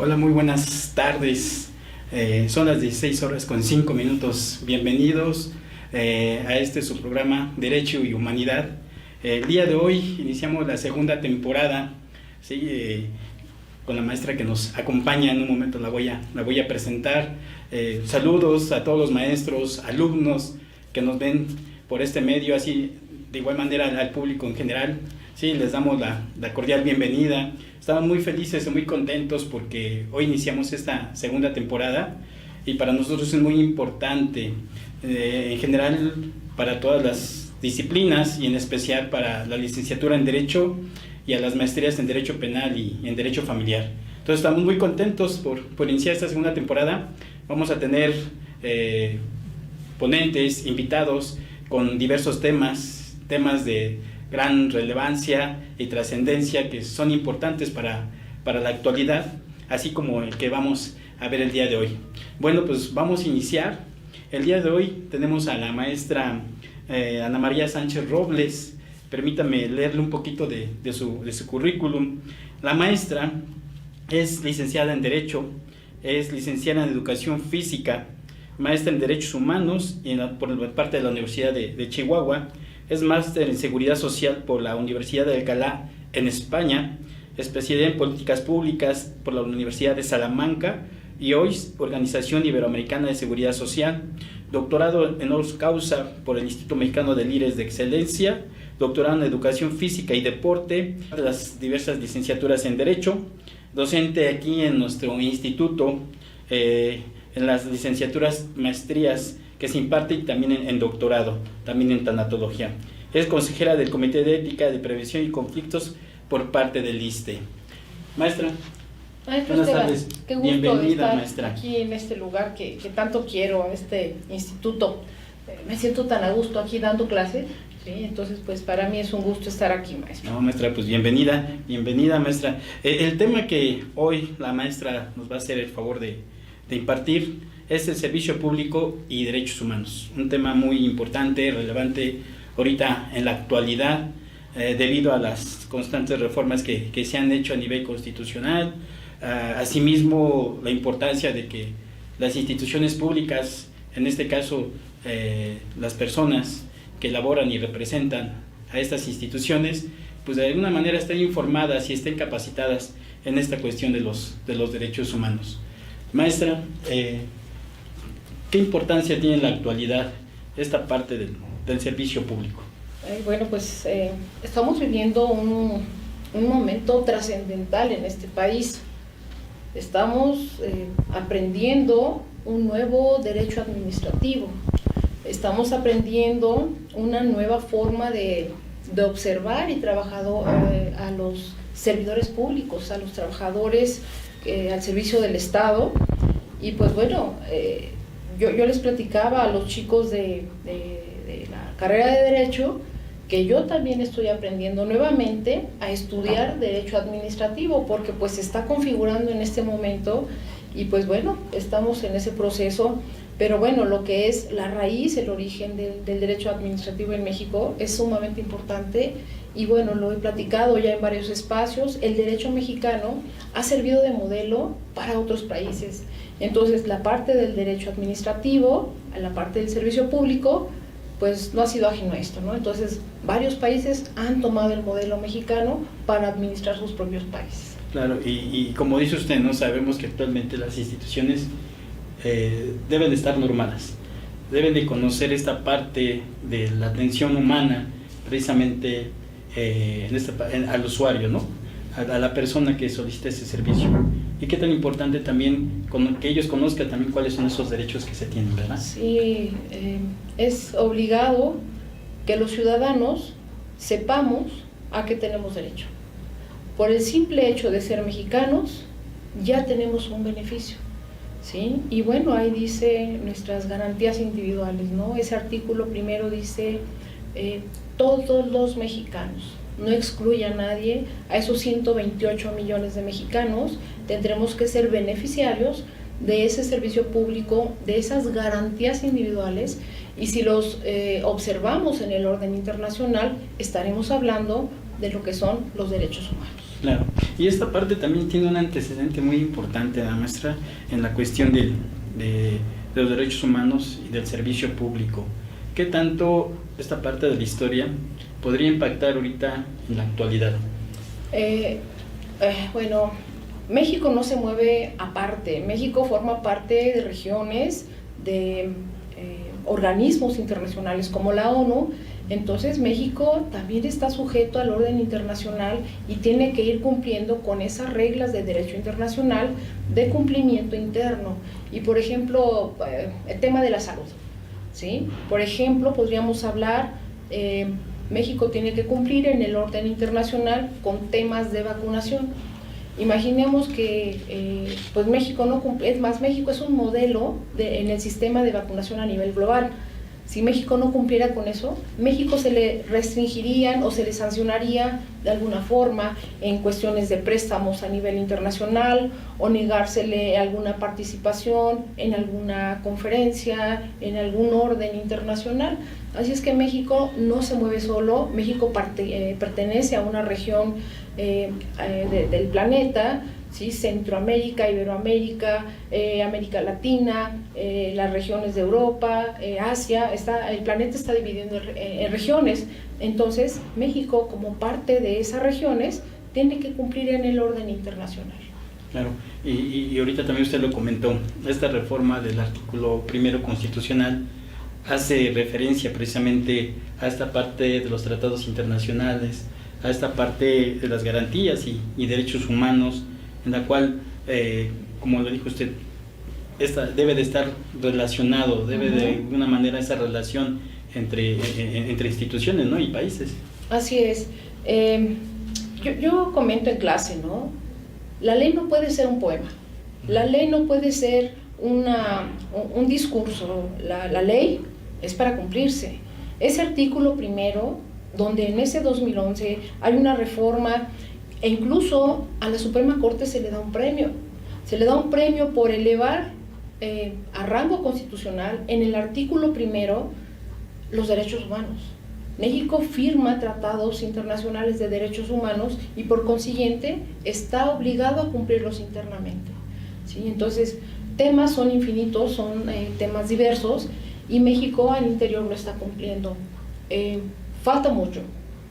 Hola, muy buenas tardes. Son las 16 horas con 5 minutos. Bienvenidos a este su programa Derecho y Humanidad. El día de hoy iniciamos la segunda temporada, ¿sí? Con la maestra que nos acompaña. En un momento la voy a presentar. Saludos a todos los maestros, alumnos que nos ven por este medio, así de igual manera al público en general. Sí, les damos la cordial bienvenida. Estamos muy felices y muy contentos porque hoy iniciamos esta segunda temporada y para nosotros es muy importante, en general para todas las disciplinas y en especial para la licenciatura en Derecho y a las maestrías en Derecho Penal y en Derecho Familiar. Entonces estamos muy contentos por iniciar esta segunda temporada. Vamos a tener ponentes, invitados con diversos temas de gran relevancia y trascendencia que son importantes para la actualidad, así como el que vamos a ver el día de hoy. Bueno, pues vamos a iniciar. El día de hoy tenemos a la maestra Ana María Sánchez Robles. Permítame leerle un poquito de su currículum. La maestra es licenciada en Derecho, es licenciada en Educación Física, maestra en Derechos Humanos por parte de la Universidad de Chihuahua. Es máster en Seguridad Social por la Universidad de Alcalá en España, especialidad en Políticas Públicas por la Universidad de Salamanca y hoy Organización Iberoamericana de Seguridad Social, doctorado en Honoris Causa por el Instituto Mexicano de Líderes de Excelencia, doctorado en Educación Física y Deporte, de las diversas licenciaturas en Derecho, docente aquí en nuestro instituto, en las licenciaturas, maestrías que se imparte y también en doctorado, también en tanatología. Es consejera del Comité de Ética de Prevención y Conflictos por parte del ISSSTE. Maestra, buenas tardes. Qué gusto Bienvenida, estar maestra, aquí en este lugar que tanto quiero, este instituto. Me siento tan a gusto aquí dando clases, ¿sí? Entonces pues para mí es un gusto estar aquí, maestra. No, maestra, pues bienvenida, maestra. El tema que hoy la maestra nos va a hacer el favor de impartir es el servicio público y derechos humanos, un tema muy importante, relevante ahorita en la actualidad, debido a las constantes reformas que se han hecho a nivel constitucional, asimismo la importancia de que las instituciones públicas, en este caso las personas que elaboran y representan a estas instituciones, pues de alguna manera estén informadas y estén capacitadas en esta cuestión de los derechos humanos. Maestra, ¿qué importancia tiene en la actualidad esta parte del servicio público? Bueno, pues estamos viviendo un momento trascendental en este país. Estamos aprendiendo un nuevo derecho administrativo. Estamos aprendiendo una nueva forma de observar y trabajar a los servidores públicos, a los trabajadores al servicio del Estado. Y pues bueno, yo les platicaba a los chicos de la carrera de Derecho que yo también estoy aprendiendo nuevamente a estudiar Derecho Administrativo, porque pues se está configurando en este momento y pues bueno, estamos en ese proceso. Pero bueno, lo que es la raíz, el origen del derecho administrativo en México es sumamente importante y bueno, lo he platicado ya en varios espacios. El derecho mexicano ha servido de modelo para otros países. Entonces, la parte del derecho administrativo, la parte del servicio público, pues no ha sido ajeno a esto, ¿no? Entonces, varios países han tomado el modelo mexicano para administrar sus propios países. Claro, y como dice usted, ¿no? Sabemos que actualmente las instituciones deben de estar normadas, deben de conocer esta parte de la atención humana, precisamente al usuario, ¿no? A la persona que solicita ese servicio. Y qué tan importante también que ellos conozcan también cuáles son esos derechos que se tienen, ¿verdad? Sí, es obligado que los ciudadanos sepamos a qué tenemos derecho. Por el simple hecho de ser mexicanos, ya tenemos un beneficio, ¿sí? Y bueno, ahí dice nuestras garantías individuales, ¿no? Ese artículo primero dice todos los mexicanos, no excluye a nadie. A esos 128 millones de mexicanos tendremos que ser beneficiarios de ese servicio público, de esas garantías individuales, y si los observamos en el orden internacional, estaremos hablando de lo que son los derechos humanos. Claro, y esta parte también tiene un antecedente muy importante, la maestra, en la cuestión de los derechos humanos y del servicio público. ¿Qué tanto esta parte de la historia podría impactar ahorita en la actualidad? Bueno, México no se mueve aparte. México forma parte de regiones, de organismos internacionales como la ONU. Entonces México también está sujeto al orden internacional y tiene que ir cumpliendo con esas reglas de derecho internacional de cumplimiento interno. Y por ejemplo, el tema de la salud, ¿sí? Por ejemplo, podríamos hablar, México tiene que cumplir en el orden internacional con temas de vacunación. Imaginemos que pues México no cumple, es más, México es un modelo en el sistema de vacunación a nivel global. Si México no cumpliera con eso, México se le restringirían o se le sancionaría de alguna forma en cuestiones de préstamos a nivel internacional o negársele alguna participación en alguna conferencia, en algún orden internacional. Así es que México no se mueve solo, México pertenece a una región del planeta, ¿sí? Centroamérica, Iberoamérica, América Latina, las regiones de Europa, Asia, el planeta está dividido en regiones. Entonces México, como parte de esas regiones, tiene que cumplir en el orden internacional. Claro, y ahorita también usted lo comentó, esta reforma del artículo 1 constitucional hace referencia precisamente a esta parte de los tratados internacionales, a esta parte de las garantías y derechos humanos, en la cual, como lo dijo usted, debe de estar relacionado, debe de alguna manera esa relación entre instituciones, ¿no? Y países. Así es. Yo comento en clase, ¿no? La ley no puede ser un poema, la ley no puede ser un discurso, la ley es para cumplirse. Ese artículo 1, donde en ese 2011 hay una reforma, e incluso a la Suprema Corte se le da un premio por elevar a rango constitucional en el artículo 1 los derechos humanos. México firma tratados internacionales de derechos humanos y por consiguiente está obligado a cumplirlos internamente, ¿sí? Entonces, temas son infinitos, son temas diversos y México al interior lo está cumpliendo. Falta mucho,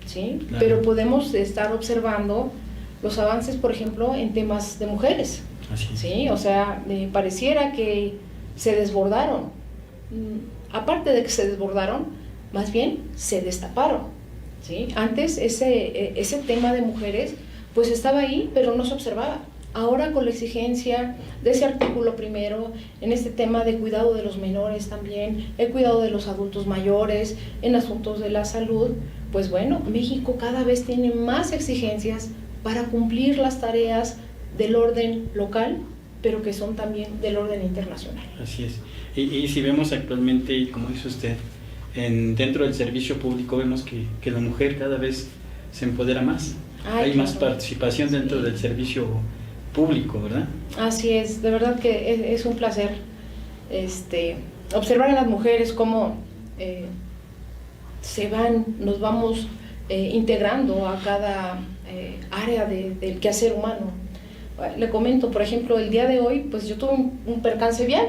¿sí? Claro. Pero podemos estar observando los avances, por ejemplo, en temas de mujeres. Así es. ¿Sí? O sea, pareciera que se desbordaron. Aparte de que se desbordaron, más bien se destaparon, ¿sí? Antes ese tema de mujeres pues estaba ahí, pero no se observaba. Ahora con la exigencia de ese artículo 1, en este tema de cuidado de los menores también, el cuidado de los adultos mayores, en asuntos de la salud, pues bueno, México cada vez tiene más exigencias para cumplir las tareas del orden local, pero que son también del orden internacional. Así es. Y si vemos actualmente, como dice usted, dentro del servicio público vemos que la mujer cada vez se empodera más. Hay claro. Más participación dentro del servicio público, ¿verdad? Así es, de verdad que es un placer observar a las mujeres cómo nos vamos integrando a cada área del quehacer humano. Le comento, por ejemplo, el día de hoy, pues yo tuve un percance vial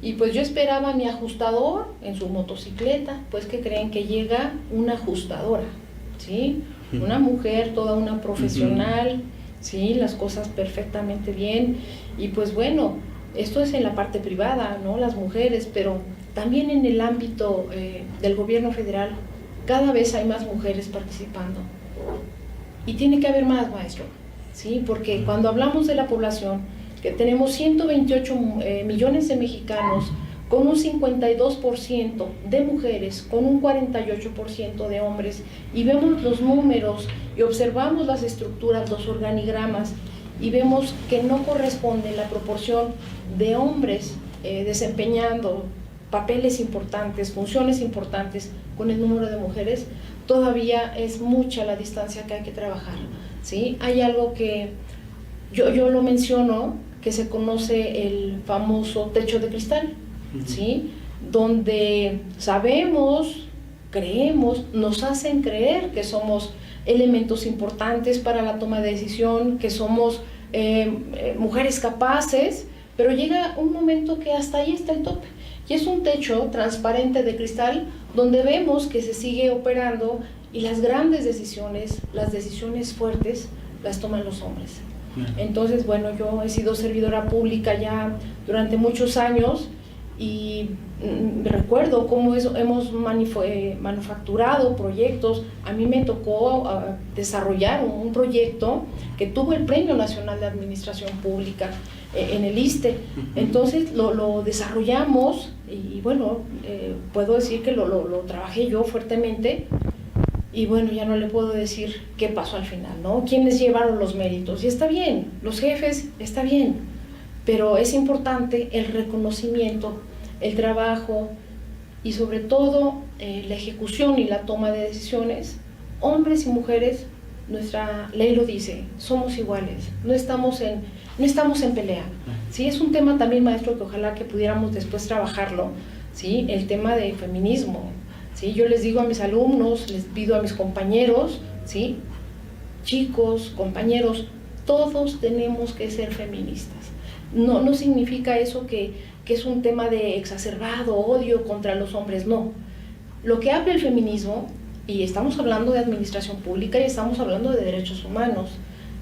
y pues yo esperaba a mi ajustador en su motocicleta, pues que creen que llega una ajustadora, ¿sí? Una mujer, toda una profesional, ¿sí? Las cosas perfectamente bien y pues bueno, esto es en la parte privada, ¿no? Las mujeres, pero también en el ámbito del gobierno federal, cada vez hay más mujeres participando y tiene que haber más, maestro. Sí, porque cuando hablamos de la población, que tenemos 128 millones de mexicanos, con un 52% de mujeres, con un 48% de hombres, y vemos los números y observamos las estructuras, los organigramas, y vemos que no corresponde la proporción de hombres desempeñando papeles importantes, funciones importantes, con el número de mujeres, todavía es mucha la distancia que hay que trabajar. ¿Sí? Hay algo que yo lo menciono, que se conoce el famoso techo de cristal, ¿sí? Donde sabemos creemos, nos hacen creer que somos elementos importantes para la toma de decisión, que somos mujeres capaces, pero llega un momento que hasta ahí está el tope. Y es un techo transparente de cristal donde vemos que se sigue operando y las grandes decisiones, las decisiones fuertes, las toman los hombres. Entonces, bueno, yo he sido servidora pública ya durante muchos años y recuerdo cómo hemos manufacturado proyectos. A mí me tocó desarrollar un proyecto que tuvo el Premio Nacional de Administración Pública en el ISSSTE. Entonces lo desarrollamos y bueno, puedo decir que lo trabajé yo fuertemente. Y bueno, ya no le puedo decir qué pasó al final, ¿no? ¿Quiénes llevaron los méritos? Y está bien, los jefes, está bien, pero es importante el reconocimiento, el trabajo y sobre todo la ejecución y la toma de decisiones. Hombres y mujeres, nuestra ley lo dice, somos iguales, no estamos en pelea. ¿Sí? Es un tema también, maestro, que ojalá que pudiéramos después trabajarlo, ¿sí? El tema de feminismo. ¿Sí? Yo les digo a mis alumnos, les pido a mis compañeros, ¿sí? Chicos, compañeros, todos tenemos que ser feministas. No significa eso que es un tema de exacerbado odio contra los hombres, no. Lo que habla el feminismo, y estamos hablando de administración pública y estamos hablando de derechos humanos,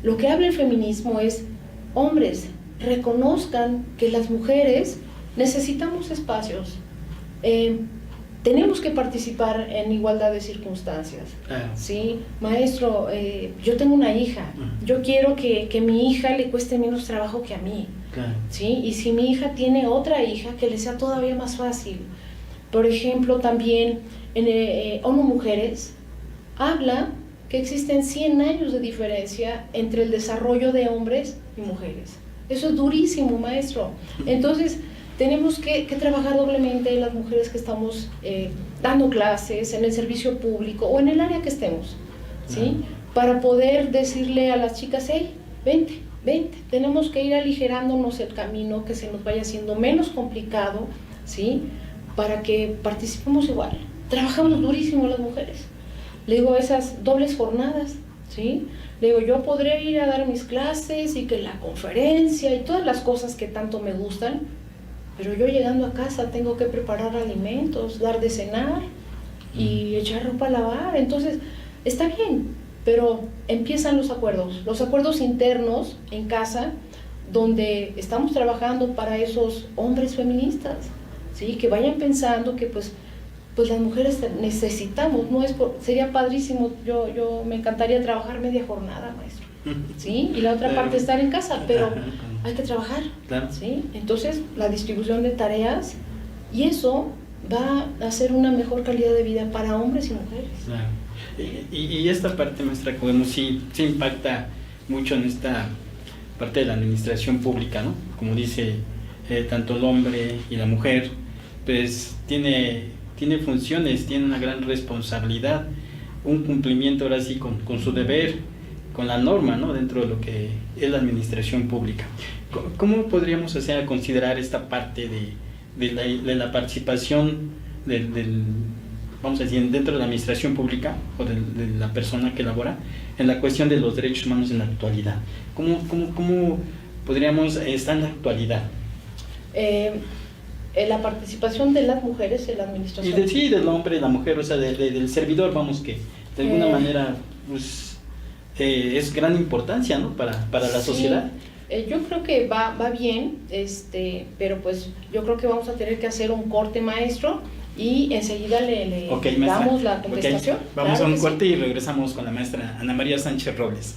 lo que habla el feminismo es, hombres, reconozcan que las mujeres necesitamos espacios, tenemos que participar en igualdad de circunstancias. ¿Sí? Maestro, yo tengo una hija, yo quiero que mi hija le cueste menos trabajo que a mí. ¿Sí? Y si mi hija tiene otra hija, que le sea todavía más fácil. Por ejemplo, también en ONU Mujeres habla que existen 100 años de diferencia entre el desarrollo de hombres y mujeres. Eso es durísimo, maestro. Entonces, tenemos que trabajar doblemente las mujeres que estamos dando clases en el servicio público o en el área que estemos, ¿sí? Para poder decirle a las chicas, hey, vente, tenemos que ir aligerándonos el camino, que se nos vaya haciendo menos complicado, ¿sí? Para que participemos igual. Trabajamos durísimo las mujeres. Le digo, esas dobles jornadas, ¿sí? Le digo, yo podré ir a dar mis clases y que la conferencia y todas las cosas que tanto me gustan, pero yo llegando a casa tengo que preparar alimentos, dar de cenar y echar ropa a lavar. Entonces, está bien, pero empiezan los acuerdos internos en casa, donde estamos trabajando para esos hombres feministas, ¿sí? Que vayan pensando que pues las mujeres necesitamos, sería padrísimo, yo me encantaría trabajar media jornada, maestro, ¿sí? Y la otra parte estar en casa, pero hay que trabajar, ¿sí? Entonces, la distribución de tareas, y eso va a hacer una mejor calidad de vida para hombres y mujeres. Claro. Y esta parte, maestra, como sí impacta mucho en esta parte de la administración pública, ¿no? Como dice, tanto el hombre y la mujer, pues tiene funciones, tiene una gran responsabilidad, un cumplimiento ahora sí con su deber, con la norma, ¿no? Dentro de lo que es la administración pública. ¿Cómo podríamos considerar esta parte de la participación vamos a decir, dentro de la administración pública o de la persona que labora en la cuestión de los derechos humanos en la actualidad? ¿Cómo podríamos estar en la actualidad? La participación de las mujeres en la administración. Sí, del hombre, de la mujer, o sea, del servidor, vamos, que de alguna manera pues, es gran importancia, ¿no? para la sociedad. Yo creo que va bien, pero pues yo creo que vamos a tener que hacer un corte, maestro, y enseguida le damos la contestación. Vamos a un corte y regresamos con la maestra Ana María Sánchez Robles.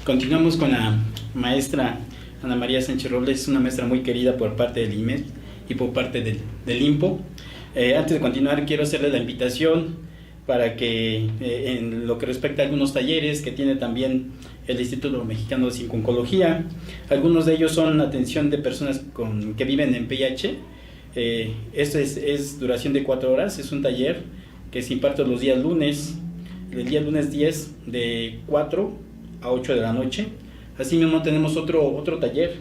Continuamos con la maestra Ana María Sánchez Robles, una maestra muy querida por parte del IMED y por parte del INPO. Antes de continuar, quiero hacerle la invitación para que en lo que respecta a algunos talleres que tiene también el Instituto Mexicano de Oncología. Algunos de ellos son atención de personas que viven en VIH. Esto es duración de 4 horas, es un taller que se imparte los días lunes, el día lunes 10 de 4 a 8 de la noche. Asimismo tenemos otro taller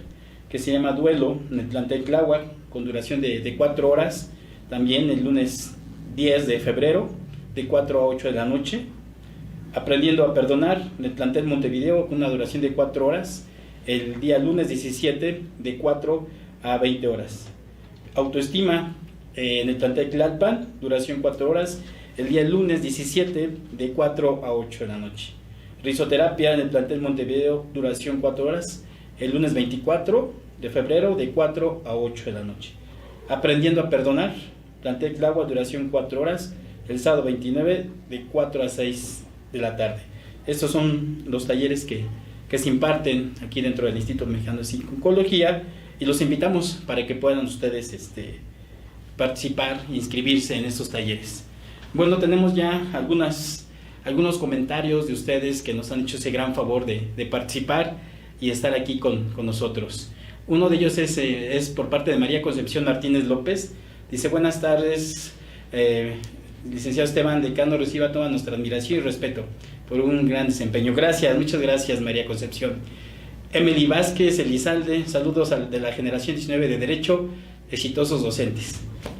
que se llama Duelo en el plantel Tláhuac, con duración de 4 horas, también el lunes 10 de febrero, de 4 a 8 de la noche. Aprendiendo a perdonar en el plantel Montevideo, con una duración de 4 horas, el día lunes 17 de 4 a 20 horas. Autoestima en el plantel Tlalpan, duración 4 horas, el día lunes 17 de 4 a 8 de la noche. Risoterapia en el plantel Montevideo, duración 4 horas, el lunes 24 de febrero de 4 a 8 de la noche. Aprendiendo a perdonar, plantel Tláhuac, duración 4 horas, el sábado 29 de 4 a 6 de la tarde. Estos son los talleres que se imparten aquí dentro del Instituto Mexicano de Oncología, y los invitamos para que puedan ustedes participar e inscribirse en estos talleres. Bueno, tenemos ya algunos comentarios de ustedes que nos han hecho ese gran favor de participar y estar aquí con nosotros. Uno de ellos es por parte de María Concepción Martínez López. Dice: buenas tardes, licenciado Esteban Decano, reciba toda nuestra admiración y respeto por un gran desempeño. Gracias, muchas gracias, María Concepción. Emily Vázquez Elizalde, saludos de la generación 19 de Derecho, exitosos docentes.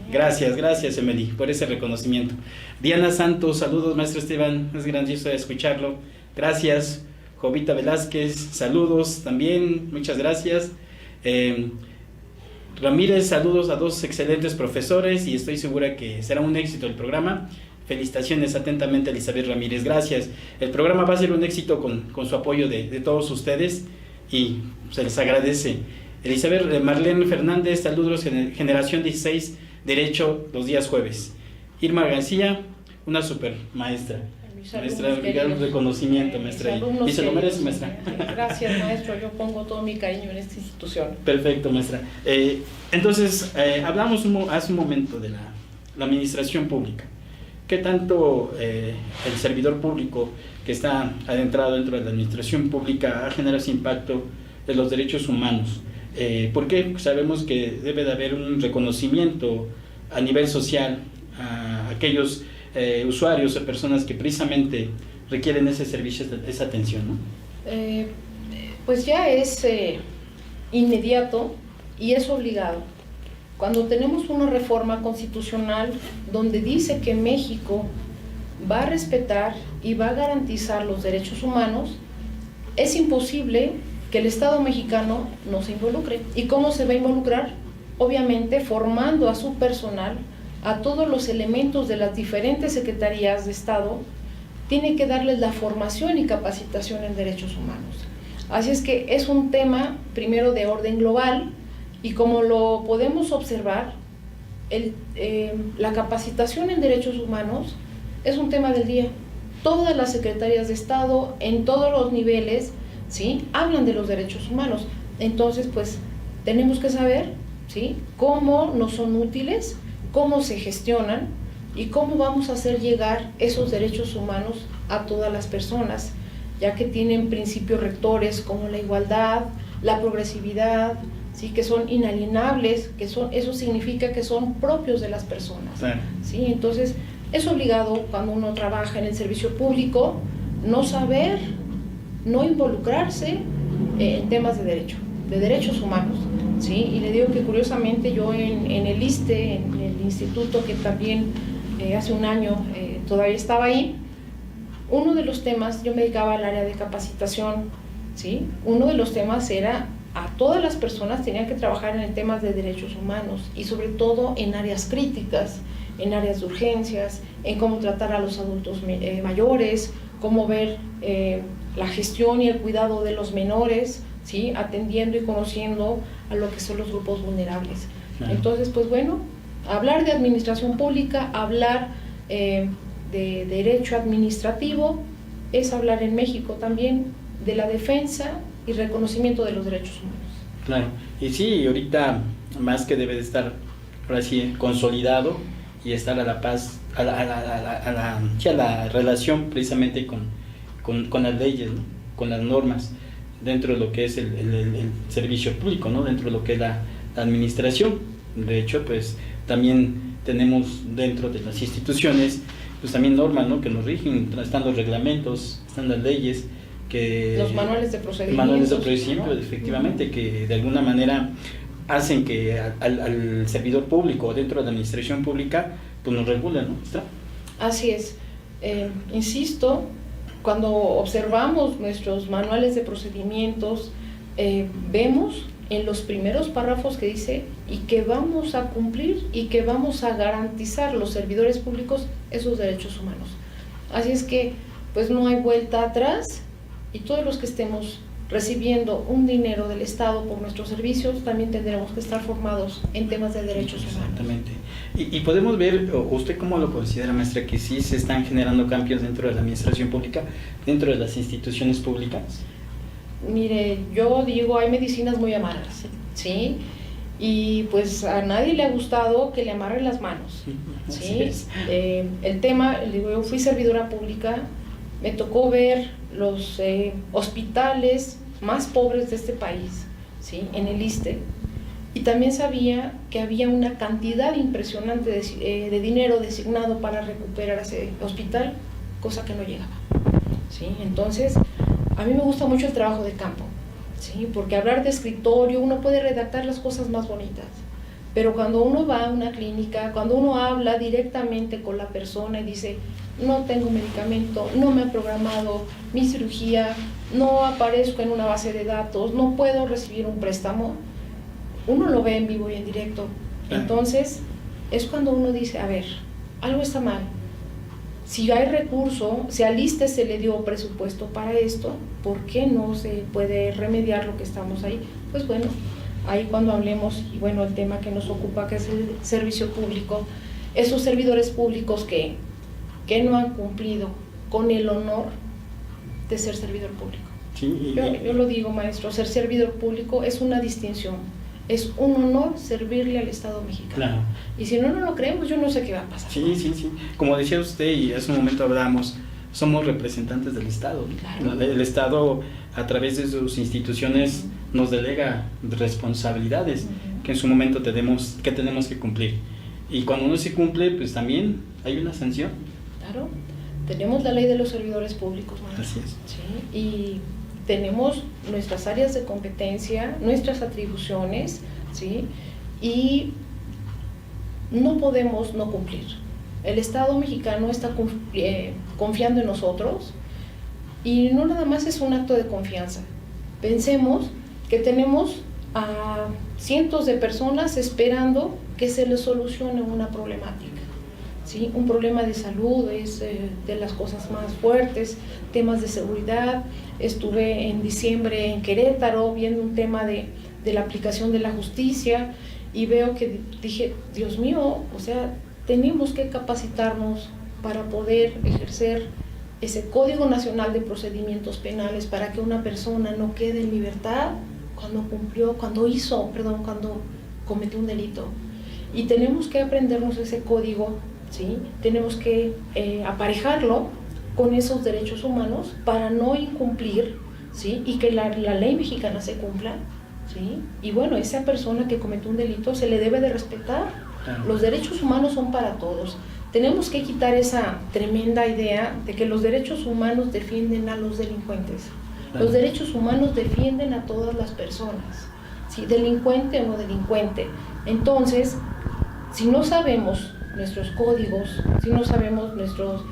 Gracias Emily por ese reconocimiento. Diana Santos, saludos maestro Esteban, es grandioso escucharlo. Gracias. Jovita Velázquez, saludos también, muchas gracias. Ramírez, saludos a 2 excelentes profesores y estoy segura que será un éxito el programa. Felicitaciones atentamente, Elizabeth Ramírez, gracias. El programa va a ser un éxito con su apoyo de todos ustedes y se les agradece. Elizabeth Marlene Fernández, saludos, generación 16, Derecho, los días jueves. Irma García, una super maestra. Maestra, un reconocimiento, maestra. Y se lo merece, maestra. Gracias, maestro. Yo pongo todo mi cariño en esta institución. Perfecto, maestra. Entonces, hablamos hace un momento de la administración pública. ¿Qué tanto el servidor público que está adentrado dentro de la administración pública ha generado ese impacto de los derechos humanos? ¿Por qué? Sabemos que debe de haber un reconocimiento a nivel social a aquellos usuarios o personas que precisamente requieren ese servicio, esa atención, ¿no? Pues ya es inmediato y es obligado. Cuando tenemos una reforma constitucional donde dice que México va a respetar y va a garantizar los derechos humanos, es imposible que el Estado mexicano no se involucre. ¿Y cómo se va a involucrar? Obviamente formando a su personal, a todos los elementos de las diferentes secretarías de Estado, tiene que darles la formación y capacitación en derechos humanos. Así es que es un tema primero de orden global, y como lo podemos observar, la capacitación en derechos humanos es un tema del día. Todas las secretarías de Estado, en todos los niveles, ¿sí?, hablan de los derechos humanos. Entonces, pues, tenemos que saber, ¿sí?, cómo nos son útiles, cómo se gestionan y cómo vamos a hacer llegar esos derechos humanos a todas las personas, ya que tienen principios rectores como la igualdad, la progresividad, ¿sí?, que son inalienables, eso significa que son propios de las personas. ¿Sí? Entonces, es obligado cuando uno trabaja en el servicio público no saber, no involucrarse en temas de derechos humanos. ¿Sí? Y le digo que curiosamente yo en el ISSSTE, en el instituto que también hace un año todavía estaba ahí, uno de los temas, yo me dedicaba al área de capacitación, ¿sí? Uno de los temas era a todas las personas tenían que trabajar en el tema de derechos humanos y sobre todo en áreas críticas, en áreas de urgencias, en cómo tratar a los adultos mayores, cómo ver la gestión y el cuidado de los menores, ¿sí?, atendiendo y conociendo a lo que son los grupos vulnerables. Entonces, pues bueno, hablar de administración pública, hablar de derecho administrativo, es hablar en México también de la defensa y reconocimiento de los derechos humanos. Claro, y sí, ahorita más que debe de estar ahora sí consolidado y estar a la paz, sí, a la relación precisamente con las leyes, ¿no? Con las normas, dentro de lo que es el servicio público, ¿no? Dentro de lo que es la administración. De hecho, pues también tenemos dentro de las instituciones pues también normas, ¿no? Que nos rigen, están los reglamentos, están las leyes, que los manuales de procedimientos. Manuales de procedimientos, ¿no? Efectivamente, que de alguna manera hacen que al servidor público dentro de la administración pública pues nos regulen, ¿no? ¿Está? Así es. Insisto, cuando observamos nuestros manuales de procedimientos, vemos en los primeros párrafos que dice y que vamos a cumplir y que vamos a garantizar los servidores públicos esos derechos humanos. Así es que pues no hay vuelta atrás, y todos los que estemos recibiendo un dinero del Estado por nuestros servicios también tendremos que estar formados en temas de derechos humanos. Exactamente. Y podemos ver, ¿usted cómo lo considera, maestra, que sí se están generando cambios dentro de la administración pública, dentro de las instituciones públicas? Mire, yo digo, hay medicinas muy amargas, ¿sí? Y pues a nadie le ha gustado que le amarren las manos, ¿sí? El tema, digo, yo fui servidora pública, me tocó ver los hospitales más pobres de este país, ¿sí? En el ISSSTE, y también sabía que había una cantidad impresionante de dinero designado para recuperar ese hospital, cosa que no llegaba, ¿sí? Entonces, a mí me gusta mucho el trabajo de campo, ¿sí? Porque hablar de escritorio, uno puede redactar las cosas más bonitas, pero cuando uno va a una clínica, cuando uno habla directamente con la persona y dice, no tengo medicamento, no me han programado mi cirugía, no aparezco en una base de datos, no puedo recibir un préstamo, uno lo ve en vivo y en directo. Entonces, es cuando uno dice, a ver, algo está mal. Si hay recurso, si al ISSSTE se le dio presupuesto para esto, ¿por qué no se puede remediar lo que estamos ahí? Pues bueno, ahí cuando hablemos, y bueno, el tema que nos ocupa, que es el servicio público, esos servidores públicos que no han cumplido con el honor de ser servidor público. Sí, yo lo digo, maestro, ser servidor público es una distinción, es un honor servirle al Estado mexicano. Claro. Y si no lo creemos, yo no sé qué va a pasar. Sí. Como decía usted, y hace un momento hablábamos, somos representantes del Estado, ¿no? Claro. El Estado, a través de sus instituciones, nos delega responsabilidades que en su momento tenemos que cumplir. Y cuando no se cumple, pues también hay una sanción. Claro, tenemos la ley de los servidores públicos, maestro. Así es. Sí, y tenemos nuestras áreas de competencia, nuestras atribuciones, ¿sí? Y no podemos no cumplir. El Estado mexicano está confiando en nosotros, y no nada más es un acto de confianza. Pensemos que tenemos a cientos de personas esperando que se les solucione una problemática, ¿sí? Un problema de salud es de las cosas más fuertes, temas de seguridad. Estuve en diciembre en Querétaro viendo un tema de la aplicación de la justicia, y veo que dije, Dios mío, o sea, tenemos que capacitarnos para poder ejercer ese Código Nacional de Procedimientos Penales, para que una persona no quede en libertad cuando cometió un delito. Y tenemos que aprendernos ese código, ¿sí? Tenemos que aparejarlo con esos derechos humanos para no incumplir, ¿sí? Y que la ley mexicana se cumpla, ¿sí? Y bueno, esa persona que cometió un delito se le debe de respetar. Claro. Los derechos humanos son para todos. Tenemos que quitar esa tremenda idea de que los derechos humanos defienden a los delincuentes. Claro. Los derechos humanos defienden a todas las personas, ¿sí? Delincuente o no delincuente. Entonces, si no sabemos nuestros códigos, si no sabemos nuestros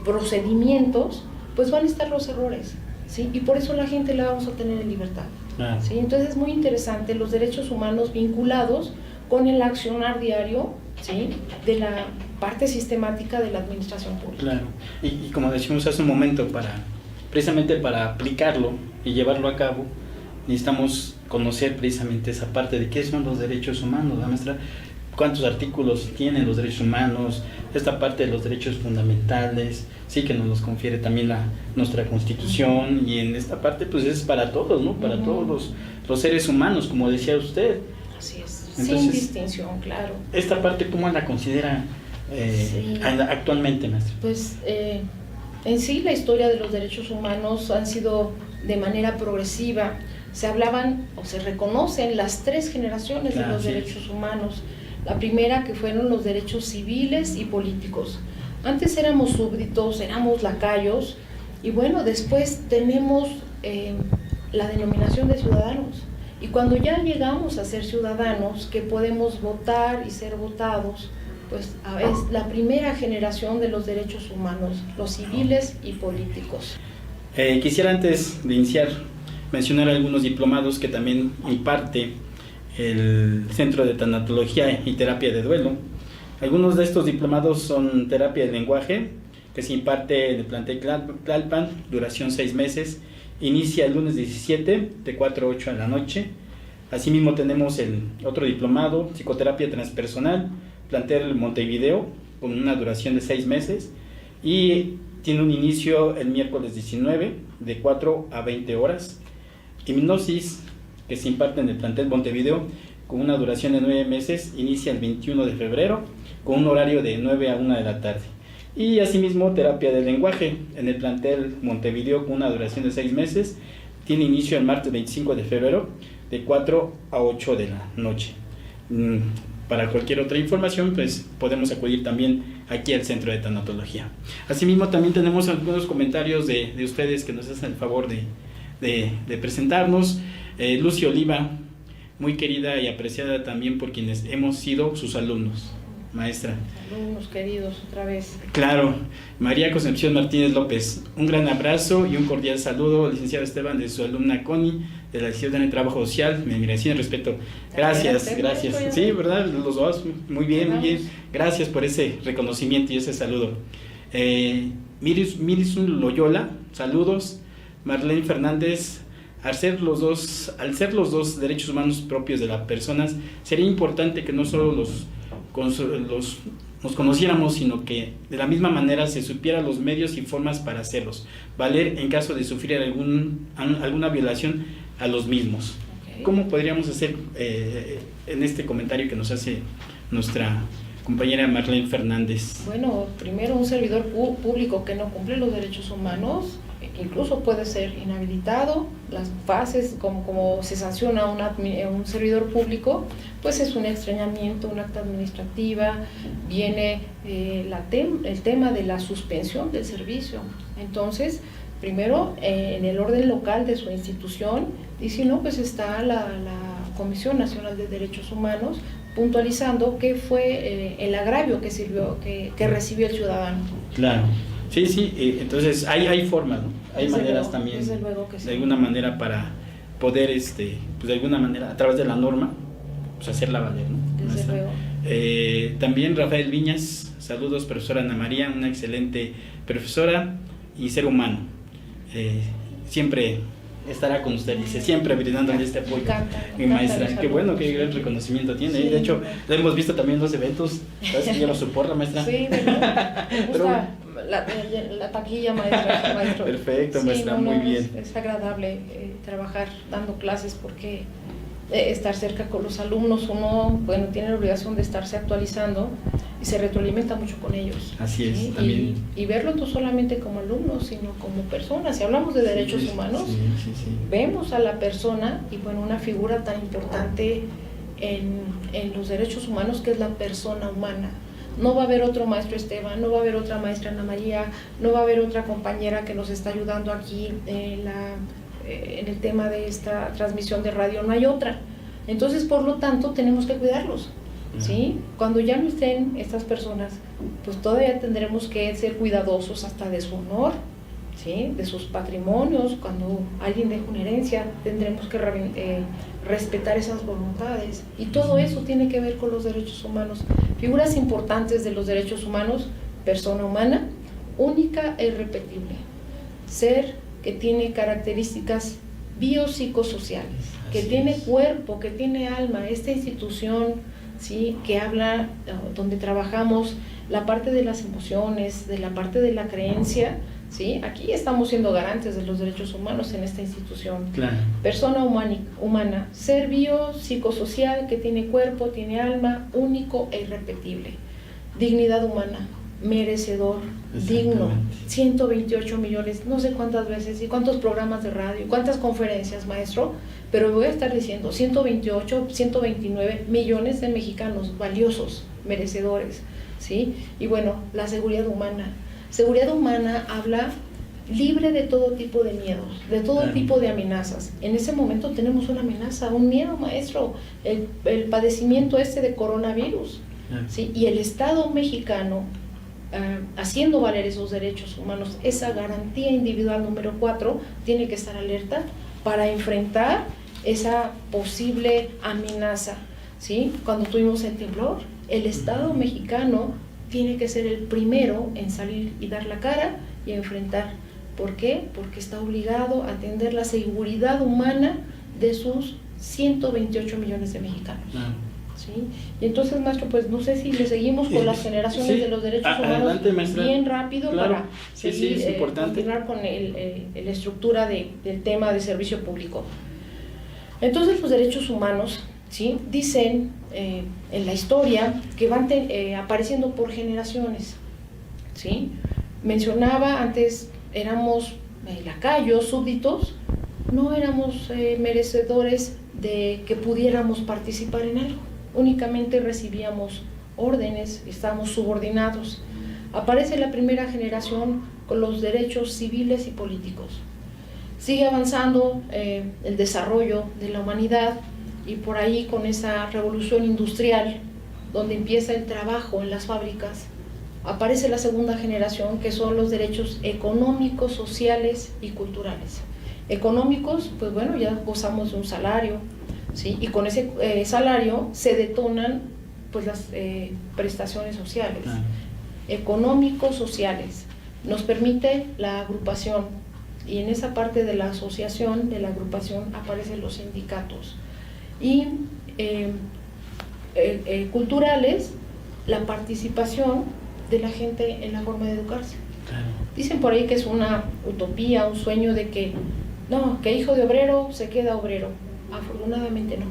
procedimientos, pues van a estar los errores, ¿sí? Y por eso la gente la vamos a tener en libertad. Claro. ¿Sí? Entonces es muy interesante los derechos humanos vinculados con el accionar diario, ¿sí? De la parte sistemática de la administración pública. Claro, y como decimos hace un momento, precisamente para aplicarlo y llevarlo a cabo, necesitamos conocer precisamente esa parte de qué son los derechos humanos, la maestra. Cuántos artículos tienen los derechos humanos, esta parte de los derechos fundamentales, sí, que nos los confiere también nuestra Constitución, y en esta parte pues es para todos, ¿no? Para todos los seres humanos, como decía usted. Así es, entonces, sin distinción, claro. Esta parte, ¿cómo la considera Sí. actualmente, maestra? Pues en sí la historia de los derechos humanos han sido de manera progresiva. Se hablaban o se reconocen las 3 generaciones de los derechos humanos. La primera, que fueron los derechos civiles y políticos. Antes éramos súbditos, éramos lacayos, y bueno, después tenemos la denominación de ciudadanos. Y cuando ya llegamos a ser ciudadanos, que podemos votar y ser votados, pues es la primera generación de los derechos humanos, los civiles y políticos. Quisiera, antes de iniciar, mencionar algunos diplomados que también imparte el Centro de Tanatología y Terapia de Duelo. Algunos de estos diplomados son terapia de lenguaje, que se imparte en el plantel Tlalpan, duración 6 meses, inicia el lunes 17 de 4 a 8 de la noche. Asimismo tenemos el otro diplomado, psicoterapia transpersonal, plantel Montevideo, con una duración de 6 meses, y tiene un inicio el miércoles 19 de 4 a 20 horas. Hipnosis, que se imparte en el plantel Montevideo, con una duración de 9 meses, inicia el 21 de febrero, con un horario de 9 a 1 de la tarde. Y asimismo, terapia del lenguaje, en el plantel Montevideo, con una duración de 6 meses, tiene inicio el martes 25 de febrero, de 4 a 8 de la noche. Para cualquier otra información, pues podemos acudir también aquí al Centro de Tanatología. Asimismo, también tenemos algunos comentarios de ustedes que nos hacen el favor de presentarnos. Lucy Oliva, muy querida y apreciada también por quienes hemos sido sus alumnos, maestra. Alumnos queridos, otra vez. Claro. María Concepción Martínez López, un gran abrazo y un cordial saludo, licenciado Esteban, de su alumna Connie, de la División de Trabajo Social, mi admiración y respeto. Gracias. Sí, ¿verdad? Los dos, muy bien. Gracias por ese reconocimiento y ese saludo. Mirisun Loyola, saludos. Marlene Fernández, al ser los dos derechos humanos propios de las personas, sería importante que no solo nos conociéramos, sino que de la misma manera se supiera los medios y formas para hacerlos valer en caso de sufrir alguna violación a los mismos. Okay. ¿Cómo podríamos hacer en este comentario que nos hace nuestra compañera Marlene Fernández? Bueno, primero, un servidor público que no cumple los derechos humanos incluso puede ser inhabilitado. Las fases, como se sanciona un servidor público, pues es un extrañamiento, una acta administrativa, viene el tema de la suspensión del servicio. Entonces, primero, en el orden local de su institución, y si no, pues está la Comisión Nacional de Derechos Humanos puntualizando qué fue el agravio que recibió el ciudadano. Claro. Sí, entonces hay formas, ¿no? Hay desde maneras luego, también, desde luego que sí, de alguna manera para poder, pues de alguna manera, a través de la norma, pues hacerla valer, ¿no? Desde luego. También Rafael Viñas, saludos, profesora Ana María, una excelente profesora y ser humano. Siempre estará con usted, dice, siempre brindándole este apoyo. Mi maestra, qué bueno, qué gran reconocimiento tiene. Sí, de hecho, lo hemos visto también en los eventos, ¿sabes que ya lo soporta, maestra? Sí, ¿verdad? Me gusta la taquilla, maestro. Perfecto, sí, maestra, muy bien. Es agradable trabajar dando clases porque estar cerca con los alumnos, uno, bueno, tiene la obligación de estarse actualizando y se retroalimenta mucho con ellos. Así es, ¿sí? también. Y verlo no solamente como alumnos, sino como personas. Si hablamos de derechos humanos, vemos a la persona y, bueno, una figura tan importante en los derechos humanos que es la persona humana. No va a haber otro maestro Esteban, no va a haber otra maestra Ana María, no va a haber otra compañera que nos está ayudando aquí en el tema de esta transmisión de radio, no hay otra. Entonces, por lo tanto, tenemos que cuidarlos, ¿sí? Cuando ya no estén estas personas, pues todavía tendremos que ser cuidadosos hasta de su honor, ¿sí? De sus patrimonios. Cuando alguien deja una herencia, tendremos que respetar esas voluntades. Y todo eso tiene que ver con los derechos humanos. Figuras importantes de los derechos humanos: persona humana, única e irrepetible. Ser que tiene características biopsicosociales, que tiene cuerpo, que tiene alma. Esta institución, ¿sí?, que habla, donde trabajamos la parte de las emociones, de la parte de la creencia, ¿sí? Aquí estamos siendo garantes de los derechos humanos en esta institución. Claro. Persona humana, ser biopsicosocial, que tiene cuerpo, tiene alma, único e irrepetible. dignidad humana, merecedor, digno, 128 millones, no sé cuántas veces y cuántos programas de radio, cuántas conferencias, maestro, pero voy a estar diciendo 128, 129 millones de mexicanos valiosos, merecedores, ¿sí? Y bueno, la seguridad humana. Seguridad humana habla libre de todo tipo de miedos, de todo tipo de amenazas. En ese momento tenemos una amenaza, un miedo, maestro, el padecimiento de coronavirus, ¿sí? Y el Estado mexicano, haciendo valer esos derechos humanos, esa garantía individual número 4, tiene que estar alerta para enfrentar esa posible amenaza, ¿sí? Cuando tuvimos el temblor, el Estado mexicano tiene que ser el primero en salir y dar la cara y enfrentar. ¿Por qué? Porque está obligado a atender la seguridad humana de sus 128 millones de mexicanos. ¿Sí? Y entonces, maestro, pues no sé si le seguimos con las generaciones de los derechos humanos bien rápido, claro, para seguir, es importante continuar con la estructura del tema de servicio público. Entonces, los derechos humanos, ¿sí?, dicen en la historia que van apareciendo por generaciones, ¿sí? Mencionaba antes, éramos lacayos, súbditos, no éramos merecedores de que pudiéramos participar en algo. Únicamente recibíamos órdenes, estábamos subordinados. Aparece la primera generación con los derechos civiles y políticos. Sigue avanzando el desarrollo de la humanidad y por ahí con esa revolución industrial, donde empieza el trabajo en las fábricas, aparece la segunda generación, que son los derechos económicos, sociales y culturales. Económicos, pues bueno, ya gozamos de un salario, ¿sí? Y con ese salario se detonan pues las prestaciones sociales. Económicos, sociales, nos permite la agrupación, y en esa parte de la asociación, de la agrupación, aparecen los sindicatos. Y culturales, la participación de la gente en la forma de educarse. Dicen por ahí que es una utopía, un sueño de que no, que hijo de obrero se queda obrero. Afortunadamente no,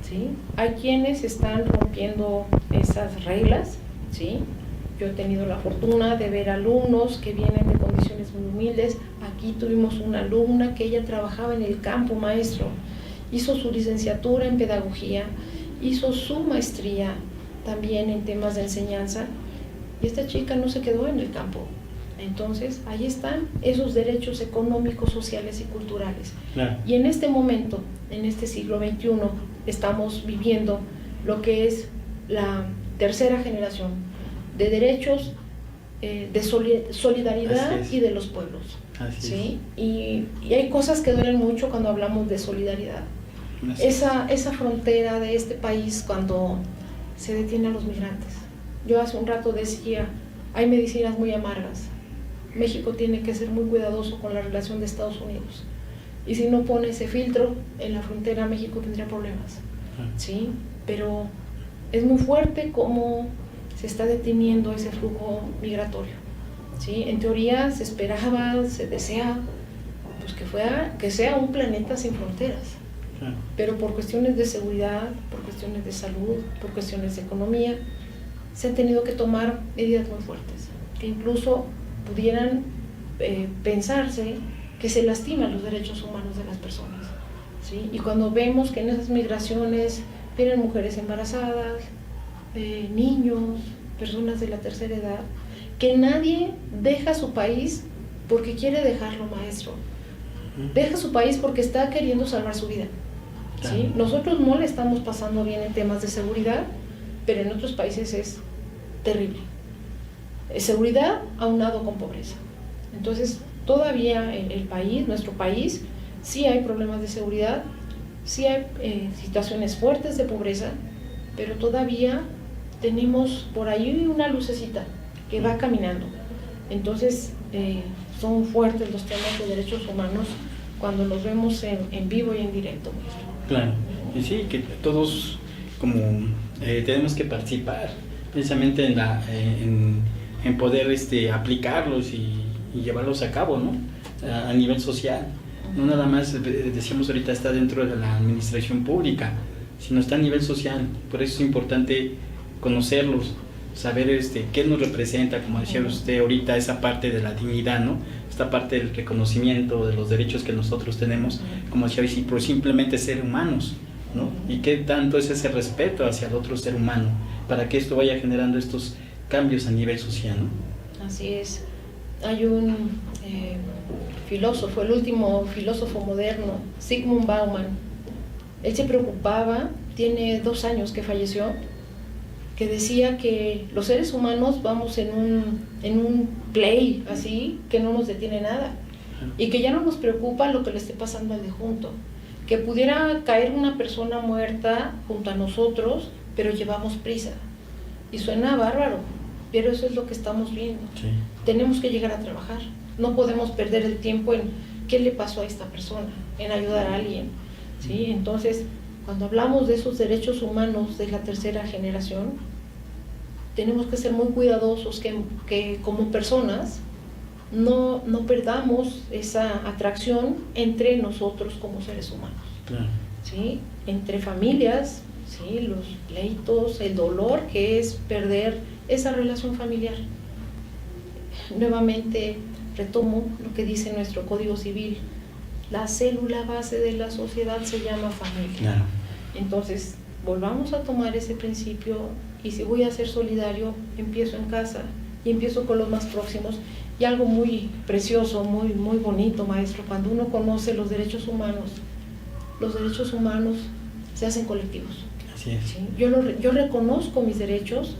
¿sí? Hay quienes están rompiendo esas reglas, ¿sí? Yo he tenido la fortuna de ver alumnos que vienen de condiciones muy humildes. Aquí tuvimos una alumna que ella trabajaba en el campo, maestro, hizo su licenciatura en pedagogía, hizo su maestría también en temas de enseñanza, y esta chica no se quedó en el campo. Entonces, ahí están esos derechos económicos, sociales y culturales. Claro. Y en este momento, en este siglo XXI, estamos viviendo lo que es la tercera generación de derechos de solidaridad y de los pueblos. ¿Sí? Y hay cosas que duelen mucho cuando hablamos de solidaridad. Esa frontera de este país cuando se detiene a los migrantes. Yo hace un rato decía, hay medicinas muy amargas. México tiene que ser muy cuidadoso con la relación de Estados Unidos. Y si no pone ese filtro en la frontera, México tendría problemas. ¿Sí? Pero es muy fuerte cómo se está deteniendo ese flujo migratorio. ¿Sí? En teoría se esperaba, se desea, pues que sea un planeta sin fronteras. Pero por cuestiones de seguridad, por cuestiones de salud, por cuestiones de economía, se han tenido que tomar medidas muy fuertes, que incluso pudieran pensarse que se lastiman los derechos humanos de las personas, ¿sí? Y cuando vemos que en esas migraciones vienen mujeres embarazadas, niños, personas de la tercera edad, que nadie deja su país porque quiere dejarlo, maestro. Deja su país porque está queriendo salvar su vida, ¿sí? Nosotros no le estamos pasando bien en temas de seguridad, pero en otros países es terrible. Seguridad aunado con pobreza. Entonces, todavía en el país, nuestro país, sí hay problemas de seguridad, sí hay situaciones fuertes de pobreza, pero todavía tenemos por ahí una lucecita que va caminando. Entonces, son fuertes los temas de derechos humanos cuando los vemos en vivo y en directo. Claro, y sí, que todos como tenemos que participar precisamente en poder aplicarlos y llevarlos a cabo, ¿no? A nivel social. No nada más, decíamos ahorita, está dentro de la administración pública, sino está a nivel social. Por eso es importante conocerlos, saber qué nos representa, como decía usted ahorita, esa parte de la dignidad, ¿no? Esta parte del reconocimiento de los derechos que nosotros tenemos, como decía, por simplemente ser humanos, ¿no? Y qué tanto es ese respeto hacia el otro ser humano, para que esto vaya generando estos cambios a nivel social, ¿no? Así es. Hay un filósofo, el último filósofo moderno, Zygmunt Bauman. Él se preocupaba, tiene 2 años que falleció, que decía que los seres humanos vamos en un play así, que no nos detiene nada, y que ya no nos preocupa lo que le esté pasando al de junto, que pudiera caer una persona muerta junto a nosotros, pero llevamos prisa. Y suena bárbaro, pero eso es lo que estamos viendo. Sí. Tenemos que llegar a trabajar, no podemos perder el tiempo en qué le pasó a esta persona, en ayudar a alguien, ¿sí? Entonces, cuando hablamos de esos derechos humanos de la tercera generación, tenemos que ser muy cuidadosos que como personas no perdamos esa atracción entre nosotros como seres humanos, Claro. ¿sí? Entre familias, ¿sí? Los pleitos, el dolor que es perder esa relación familiar. Nuevamente retomo lo que dice nuestro Código Civil: la célula base de la sociedad se llama familia. Claro. Entonces, volvamos a tomar ese principio, y si voy a ser solidario, empiezo en casa y empiezo con los más próximos. Y algo muy precioso, muy bonito, maestro, cuando uno conoce los derechos humanos se hacen colectivos. Así es. ¿Sí? Yo reconozco mis derechos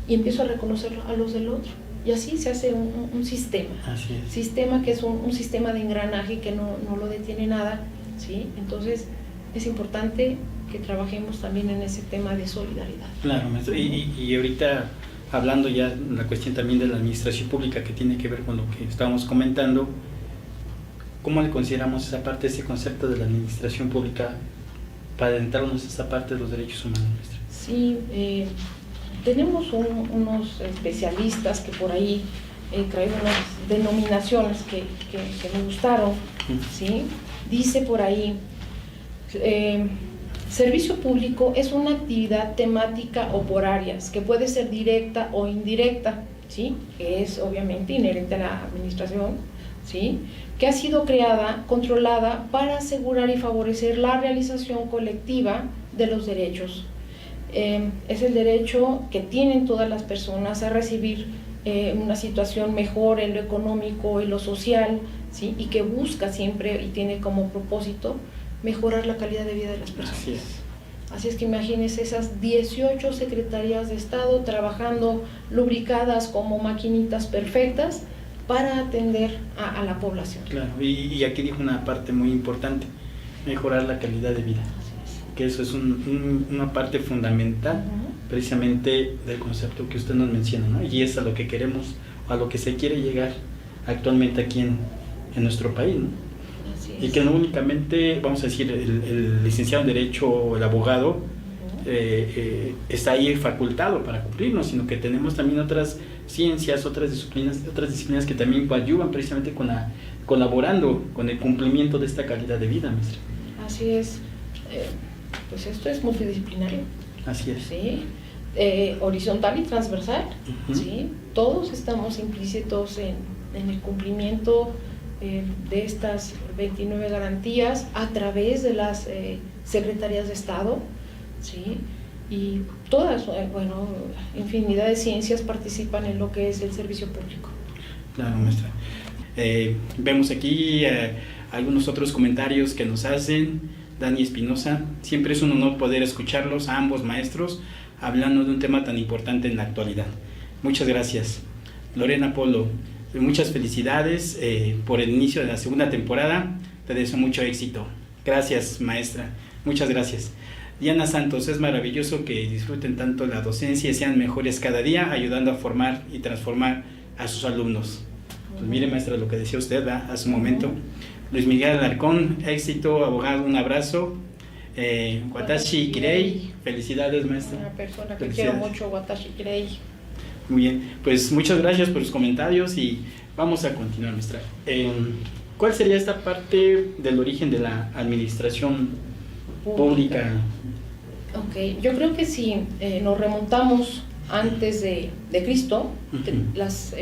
y empiezo a reconocer a los del otro. Y así se hace un sistema. Así es. Sistema que es un sistema de engranaje que no lo detiene nada, ¿sí? Entonces, es importante que trabajemos también en ese tema de solidaridad. Claro, maestro. Y ahorita, hablando ya de la cuestión también de la administración pública, que tiene que ver con lo que estábamos comentando, ¿cómo le consideramos esa parte, ese concepto de la administración pública para adentrarnos a esa parte de los derechos humanos, maestro? Sí, tenemos unos especialistas que por ahí traen unas denominaciones que me gustaron, ¿sí? Dice por ahí, servicio público es una actividad temática o por áreas, que puede ser directa o indirecta, ¿sí? Que es obviamente inherente a la administración, ¿sí? Que ha sido creada, controlada para asegurar y favorecer la realización colectiva de los derechos. Es el derecho que tienen todas las personas a recibir una situación mejor en lo económico y lo social, ¿sí? Y que busca siempre y tiene como propósito mejorar la calidad de vida de las personas. Así es. Así es que imagínense esas 18 secretarías de Estado trabajando lubricadas como maquinitas perfectas para atender a la población. Claro, y aquí dijo una parte muy importante: mejorar la calidad de vida. Que eso es una parte fundamental, precisamente del concepto que usted nos menciona, ¿no? Y es a lo que queremos, a lo que se quiere llegar actualmente aquí en nuestro país, ¿no? Así es. Y que no únicamente, vamos a decir, el licenciado en Derecho o el abogado está ahí facultado para cumplirnos, sino que tenemos también otras ciencias, otras disciplinas que también coadyuvan precisamente colaborando con el cumplimiento de esta calidad de vida, maestra. Así es. Pues esto es multidisciplinario. Así es. ¿Sí? Horizontal y transversal. ¿Sí? Todos estamos implícitos en el cumplimiento de estas 29 garantías a través de las secretarías de Estado, ¿sí? Y todas, infinidad de ciencias participan en lo que es el servicio público. Claro, maestra. Vemos aquí algunos otros comentarios que nos hacen. Dani Espinosa: siempre es un honor poder escucharlos a ambos maestros hablando de un tema tan importante en la actualidad. Muchas gracias. Lorena Polo: muchas felicidades por el inicio de la segunda temporada. Te deseo mucho éxito. Gracias, maestra. Muchas gracias. Diana Santos: es maravilloso que disfruten tanto la docencia y sean mejores cada día, ayudando a formar y transformar a sus alumnos. Pues mire, maestra, lo que decía usted, ¿verdad?, hace un momento. Luis Miguel Alarcón: éxito, abogado, un abrazo. Watashi Kirei: felicidades, maestra. Una persona que quiero mucho, Watashi Kirei. Muy bien, pues muchas gracias por los comentarios y vamos a continuar, maestra. ¿Cuál sería esta parte del origen de la administración pública? Ok, yo creo que si nos remontamos antes de Cristo, las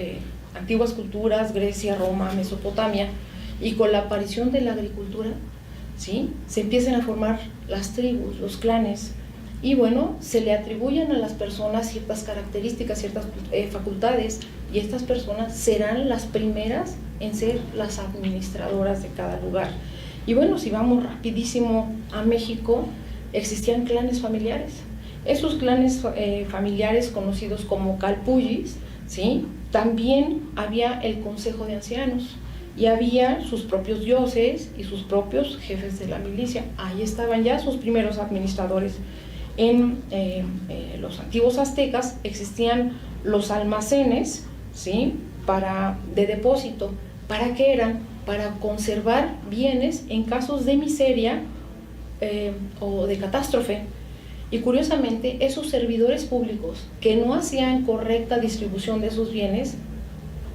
antiguas culturas, Grecia, Roma, Mesopotamia, y con la aparición de la agricultura, ¿sí?, se empiezan a formar las tribus, los clanes, y bueno, se le atribuyen a las personas ciertas características, ciertas facultades, y estas personas serán las primeras en ser las administradoras de cada lugar. Y bueno, si vamos rapidísimo a México, existían clanes familiares. Esos clanes familiares conocidos como calpullis, ¿sí?, también había el consejo de ancianos, y había sus propios dioses y sus propios jefes de la milicia. Ahí estaban ya sus primeros administradores. En los antiguos aztecas existían los almacenes, ¿sí?, de depósito. ¿Para qué eran? Para conservar bienes en casos de miseria o de catástrofe. Y curiosamente, esos servidores públicos que no hacían correcta distribución de esos bienes,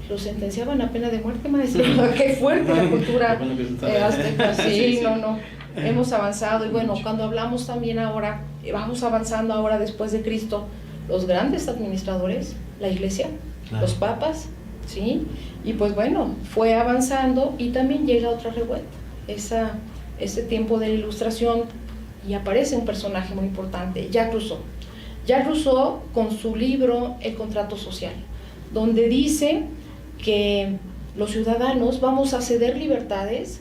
los sentenciaban a pena de muerte, maestro. ¡Qué fuerte la cultura azteca! Sí, no. Hemos avanzado. Y bueno, cuando hablamos también ahora, vamos avanzando ahora después de Cristo, los grandes administradores, la Iglesia, claro, los papas, ¿sí? Y pues bueno, fue avanzando, y también llega otra revuelta, ese tiempo de la Ilustración, y aparece un personaje muy importante, Jacques Rousseau. Jacques Rousseau, con su libro El contrato social, donde dice que los ciudadanos vamos a ceder libertades,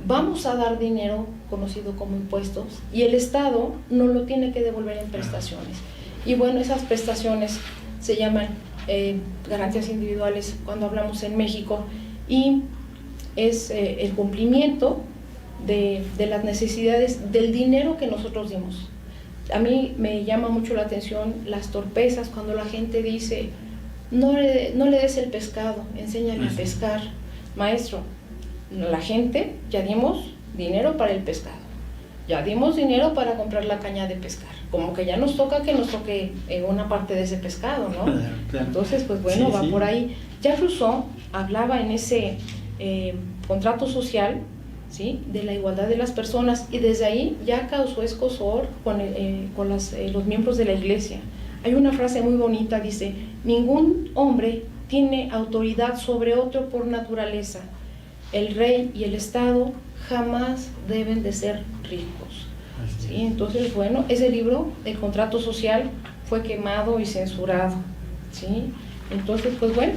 vamos a dar dinero, conocido como impuestos, y el Estado no lo tiene que devolver en prestaciones. Y bueno, esas prestaciones se llaman garantías individuales cuando hablamos en México, y es el cumplimiento de las necesidades del dinero que nosotros dimos. A mí me llama mucho la atención las torpezas cuando la gente dice: no le des el pescado, enséñale a pescar. Maestro, la gente ya dimos dinero para el pescado, ya dimos dinero para comprar la caña de pescar, como que ya nos toca que nos toque una parte de ese pescado, ¿no? Claro. Entonces, pues bueno, va por ahí. Jacques Rousseau hablaba en ese contrato social, ¿sí?, de la igualdad de las personas, y desde ahí ya causó escozor con los miembros de la Iglesia. Hay una frase muy bonita, dice: ningún hombre tiene autoridad sobre otro por naturaleza. El rey y el Estado jamás deben de ser ricos. ¿Sí? Entonces, bueno, ese libro, El contrato social, fue quemado y censurado, ¿sí? Entonces, pues bueno,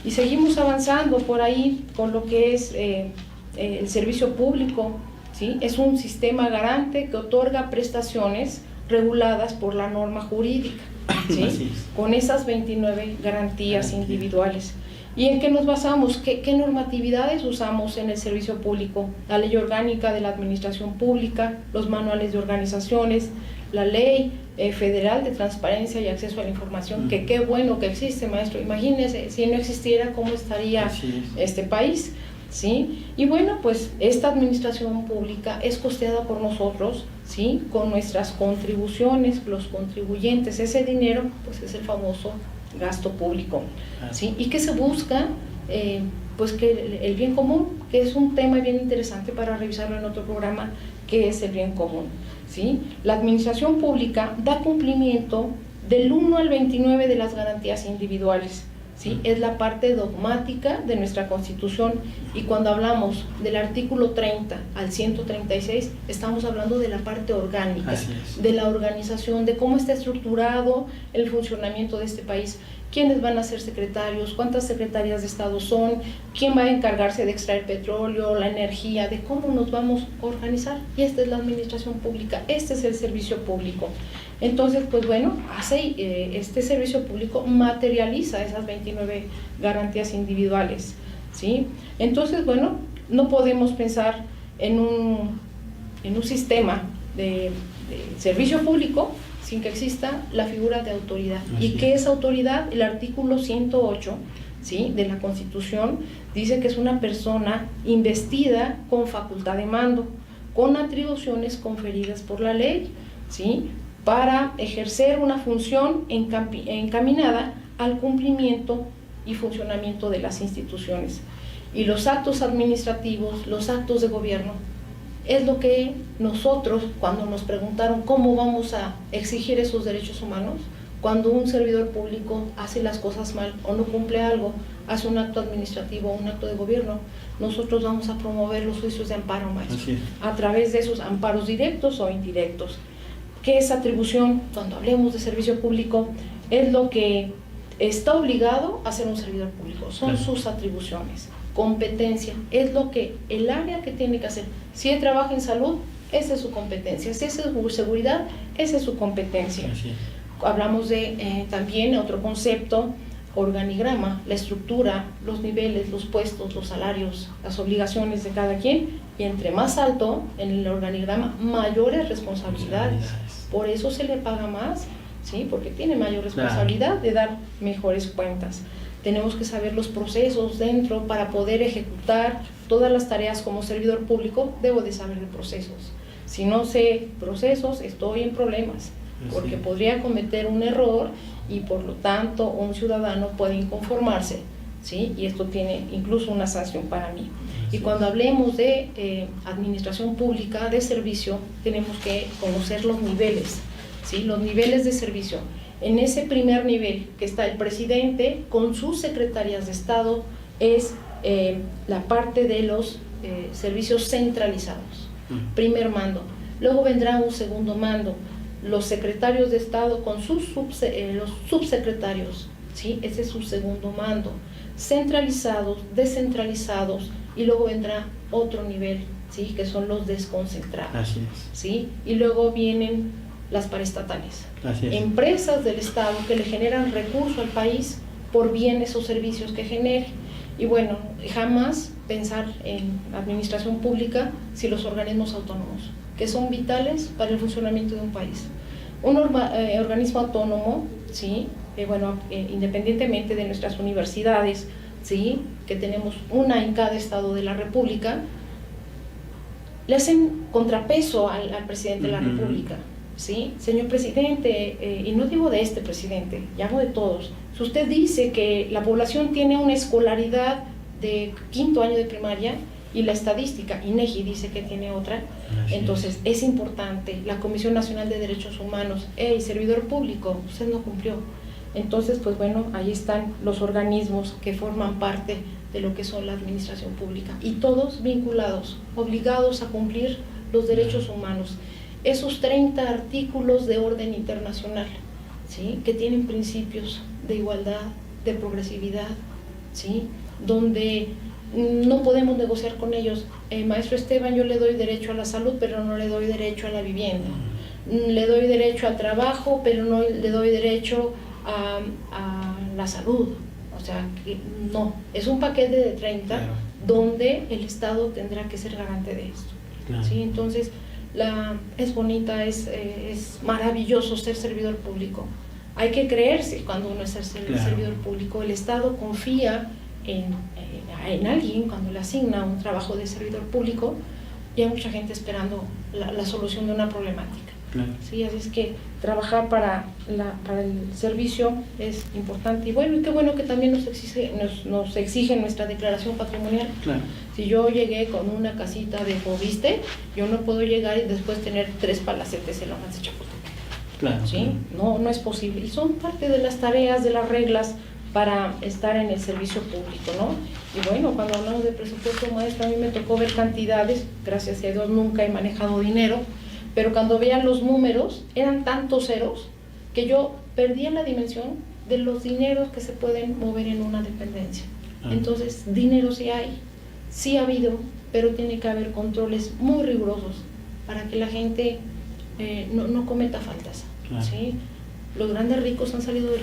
y seguimos avanzando por ahí con lo que es el servicio público, ¿sí? Es un sistema garante que otorga prestaciones reguladas por la norma jurídica, ¿sí?, con esas 29 garantías individuales. ¿Y en qué nos basamos? ¿Qué normatividades usamos en el servicio público? La Ley Orgánica de la Administración Pública, los manuales de organizaciones, la Ley Federal de Transparencia y Acceso a la Información, que qué bueno que existe, maestro. Imagínese, si no existiera, ¿cómo estaría este país? ¿Sí? Y bueno, pues esta administración pública es costeada por nosotros, ¿sí?, con nuestras contribuciones, los contribuyentes. Ese dinero, pues es el famoso gasto público, ¿sí? ¿Y qué se busca? Pues que el bien común, que es un tema bien interesante para revisarlo en otro programa, que es el bien común, ¿sí? La administración pública da cumplimiento del 1 al 29 de las garantías individuales, ¿sí? Es la parte dogmática de nuestra Constitución, y cuando hablamos del artículo 30 al 136, estamos hablando de la parte orgánica, de la organización, de cómo está estructurado el funcionamiento de este país, quiénes van a ser secretarios, cuántas secretarias de Estado son, quién va a encargarse de extraer petróleo, la energía, de cómo nos vamos a organizar. Y esta es la administración pública, este es el servicio público. Entonces, pues bueno, este servicio público materializa esas 29 garantías individuales, ¿sí? Entonces, bueno, no podemos pensar en un sistema de servicio público sin que exista la figura de autoridad. ¿Y qué es autoridad? El artículo 108, ¿sí?, de la Constitución dice que es una persona investida con facultad de mando, con atribuciones conferidas por la ley, ¿sí?, para ejercer una función encaminada al cumplimiento y funcionamiento de las instituciones. Y los actos administrativos, los actos de gobierno, es lo que nosotros, cuando nos preguntaron cómo vamos a exigir esos derechos humanos, Cuando un servidor público hace las cosas mal o no cumple algo, hace un acto administrativo o un acto de gobierno, nosotros vamos a promover los juicios de amparo, maestro, a través de esos amparos directos o indirectos. ¿Qué es atribución? Cuando hablemos de servicio público, es lo que está obligado a hacer un servidor público, son sus atribuciones. Competencia es lo que el área que tiene que hacer. Si él trabaja en salud, esa es su competencia. Si es seguridad, esa es su competencia. Hablamos de también otro concepto, organigrama, la estructura, los niveles, los puestos, los salarios, las obligaciones de cada quien, y entre más alto en el organigrama, mayores responsabilidades. Por eso se le paga más, ¿sí? Porque tiene mayor responsabilidad de dar mejores cuentas. Tenemos que saber los procesos dentro para poder ejecutar todas las tareas como servidor público. Debo de saber de procesos. Si no sé procesos, estoy en problemas, porque podría cometer un error y por lo tanto un ciudadano puede inconformarse, ¿sí? Y esto tiene incluso una sanción para mí. Y cuando hablemos de administración pública, de servicio, tenemos que conocer los niveles, ¿sí? Los niveles de servicio. En ese primer nivel que está el presidente con sus secretarias de Estado, es la parte de los servicios centralizados, primer mando. Luego vendrá un segundo mando, los secretarios de Estado con sus los subsecretarios, ¿sí? Ese es su segundo mando, centralizados, descentralizados, y luego vendrá otro nivel, ¿sí? Que son los desconcentrados. Así es. ¿Sí? Y luego vienen las paraestatales, empresas del Estado que le generan recursos al país por bienes o servicios que genere. Y bueno, jamás pensar en administración pública sin los organismos autónomos, que son vitales para el funcionamiento de un país. Un organismo autónomo, ¿sí? Independientemente de nuestras universidades, ¿sí? Que tenemos una en cada estado de la República, le hacen contrapeso al presidente de la República, ¿sí? Señor presidente, y no digo de este presidente, llamo de todos, si usted dice que la población tiene una escolaridad de 5º año de primaria y la estadística, INEGI, dice que tiene otra, entonces es importante, la Comisión Nacional de Derechos Humanos, servidor público, usted no cumplió. Entonces, pues bueno, ahí están los organismos que forman parte de lo que son la administración pública, y todos vinculados, obligados a cumplir los derechos humanos, esos 30 artículos de orden internacional, ¿sí? Que tienen principios de igualdad, de progresividad, ¿sí? Donde no podemos negociar con ellos. Maestro Esteban, yo le doy derecho a la salud, pero no le doy derecho a la vivienda. Le doy derecho al trabajo, pero no le doy derecho a la salud. O sea, que no, es un paquete de 30, donde el Estado tendrá que ser garante de esto. ¿Sí? Entonces, es bonita, es maravilloso ser servidor público. Hay que creerse cuando uno es servidor público. El Estado confía en alguien cuando le asigna un trabajo de servidor público, y hay mucha gente esperando la solución de una problemática. Sí, así es que trabajar para el servicio es importante, y bueno, y qué bueno que también nos exige nuestra declaración patrimonial. Si yo llegué con una casita de Fobiste, yo no puedo llegar y después tener 3 palacetes en Lomas de Chapultepec. ¿Sí? No es posible, y son parte de las tareas, de las reglas para estar en el servicio público, ¿no? Y bueno, cuando hablamos de presupuesto, maestro, a mí me tocó ver cantidades, gracias a Dios nunca he manejado dinero, pero cuando vean los números, eran tantos ceros que yo perdía la dimensión de los dineros que se pueden mover en una dependencia. Entonces, dinero sí hay, sí ha habido, pero tiene que haber controles muy rigurosos para que la gente no cometa faltas. ¿Sí? Los grandes ricos han salido de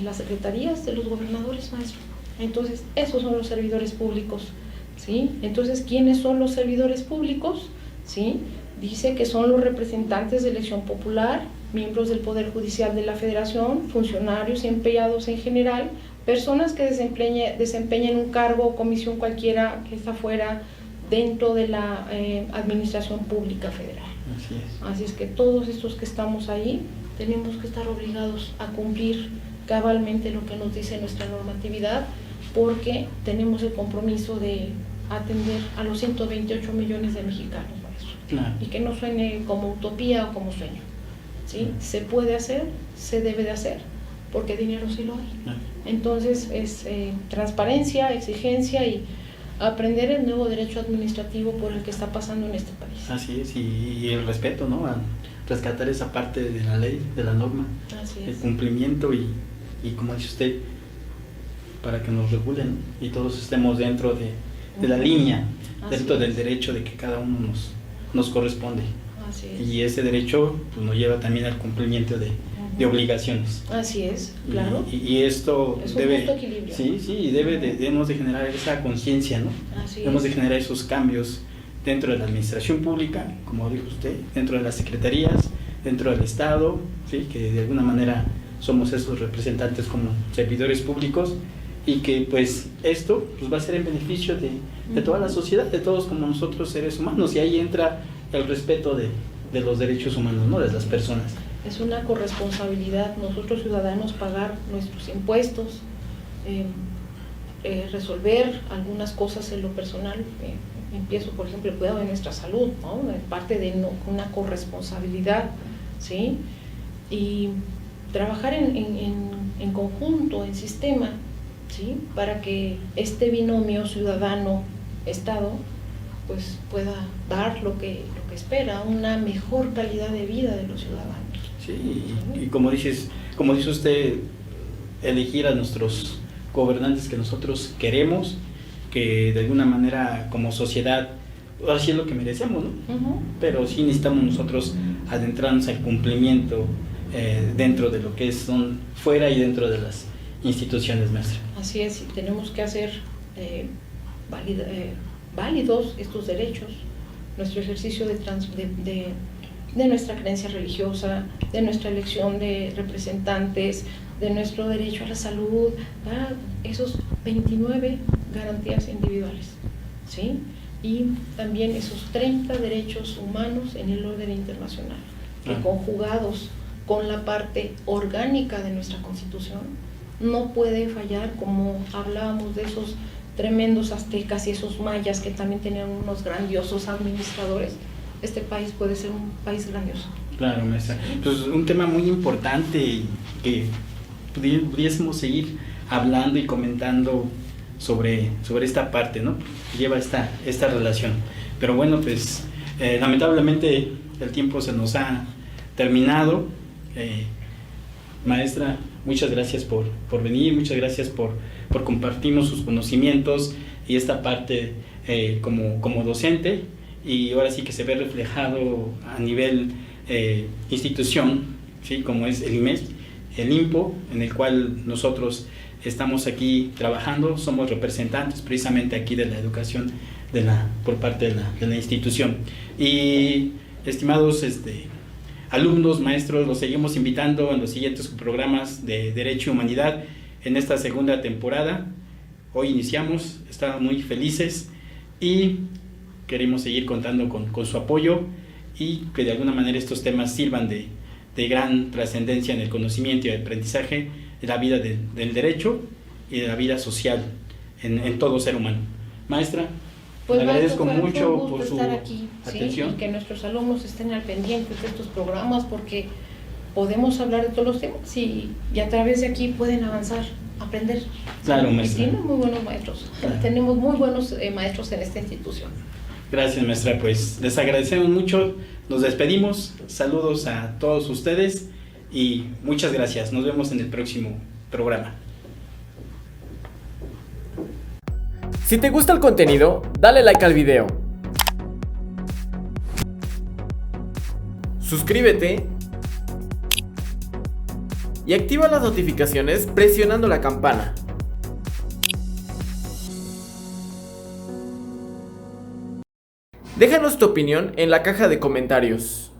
las secretarías, de los gobernadores, maestro. Entonces, esos son los servidores públicos. ¿Sí? Entonces, ¿quiénes son los servidores públicos? ¿Sí? Dice que son los representantes de elección popular, miembros del Poder Judicial de la Federación, funcionarios y empleados en general, personas que desempeñen un cargo o comisión cualquiera que está fuera dentro de la Administración Pública Federal. Así es que todos estos que estamos ahí tenemos que estar obligados a cumplir cabalmente lo que nos dice nuestra normatividad, porque tenemos el compromiso de atender a los 128 millones de mexicanos. Y que no suene como utopía o como sueño, ¿sí? Se puede hacer, se debe de hacer, porque dinero sí lo hay. Entonces es transparencia, exigencia y aprender el nuevo derecho administrativo por el que está pasando en este país. Así es, y el respeto, ¿no? A rescatar esa parte de la ley, de la norma, Así el es. cumplimiento y como dice usted, para que nos regulen y todos estemos dentro de la línea, dentro del derecho de que cada uno nos corresponde. Así es. Y ese derecho pues, nos lleva también al cumplimiento de obligaciones. Así es, claro. Y esto es un debe, justo equilibrio. sí, y debemos de generar esa conciencia, ¿no? Así Debemos de es. generar esos cambios dentro de la administración pública, como dijo usted, dentro de las secretarías, dentro del Estado, ¿sí? Que de alguna manera somos esos representantes como servidores públicos y que pues esto pues, va a ser en beneficio de toda la sociedad, de todos como nosotros seres humanos, y ahí entra el respeto de los derechos humanos, ¿no? De las personas. Es una corresponsabilidad nosotros ciudadanos pagar nuestros impuestos, resolver algunas cosas en lo personal. Empiezo, por ejemplo, el cuidado de nuestra salud, ¿no? Parte de una corresponsabilidad, ¿sí? Y trabajar en conjunto, en sistema, ¿sí? Para que este binomio ciudadano-Estado pues pueda dar lo que espera, una mejor calidad de vida de los ciudadanos. Sí, y como dice usted, elegir a nuestros gobernantes que nosotros queremos, que de alguna manera como sociedad, así es lo que merecemos, ¿no? Pero sí necesitamos nosotros adentrarnos al cumplimiento dentro de lo que son fuera y dentro de las instituciones, maestra. Así es, y tenemos que hacer válidos estos derechos, nuestro ejercicio de nuestra creencia religiosa, de nuestra elección de representantes, de nuestro derecho a la salud, esos 29 garantías individuales, ¿sí? Y también esos 30 derechos humanos en el orden internacional, que conjugados con la parte orgánica de nuestra Constitución, no puede fallar, como hablábamos de esos tremendos aztecas y esos mayas que también tenían unos grandiosos administradores. Este país puede ser un país grandioso. Claro, maestra. Pues un tema muy importante y que pudiésemos seguir hablando y comentando sobre esta parte, ¿no? Lleva esta relación. Pero bueno, pues lamentablemente el tiempo se nos ha terminado. Maestra, muchas gracias por venir, muchas gracias por compartirnos sus conocimientos y esta parte como docente, y ahora sí que se ve reflejado a nivel institución, ¿sí? Como es el IMES, el IMPO, en el cual nosotros estamos aquí trabajando, somos representantes precisamente aquí de la educación por parte de la institución. Y estimados alumnos, maestros, los seguimos invitando en los siguientes programas de Derecho y Humanidad en esta segunda temporada. Hoy iniciamos, estamos muy felices y queremos seguir contando con su apoyo y que de alguna manera estos temas sirvan de gran trascendencia en el conocimiento y el aprendizaje de la vida del derecho y de la vida social en todo ser humano. Maestra, pues le agradezco fue mucho un gusto por su estar aquí, atención. ¿sí? Y que nuestros alumnos estén al pendiente de estos programas, porque podemos hablar de todos los temas y a través de aquí pueden avanzar, aprender. Claro, maestra. Tienen muy buenos maestros. Claro. Tenemos muy buenos maestros en esta institución. Gracias, maestra. Pues les agradecemos mucho. Nos despedimos. Saludos a todos ustedes y muchas gracias. Nos vemos en el próximo programa. Si te gusta el contenido, dale like al video. Suscríbete y activa las notificaciones presionando la campana. Déjanos tu opinión en la caja de comentarios.